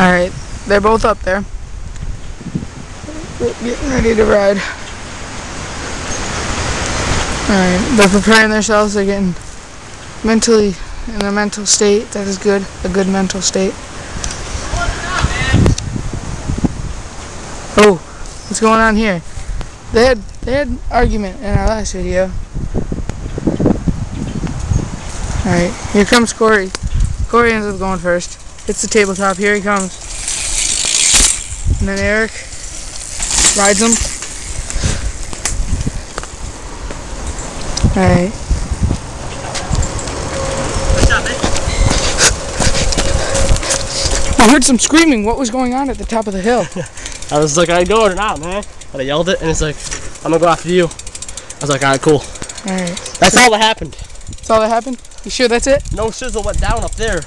Alright, they're both up there. Getting ready to ride. Alright, they're preparing themselves. They're getting mentally in a mental state. That is good. A good mental state. Oh, what's going on here? They had an argument in our last video. Alright, here comes Corey. Corey ends up going first. Hits the tabletop. Here he comes. And then Eric rides him. Alright. I heard some screaming. What was going on at the top of the hill? I was like, I go or not, man. But I yelled it, and it's like, I'm gonna go after you. I was like, alright, cool. Alright. That's all that happened. That's all that happened? You sure that's it? No sizzle went down up there.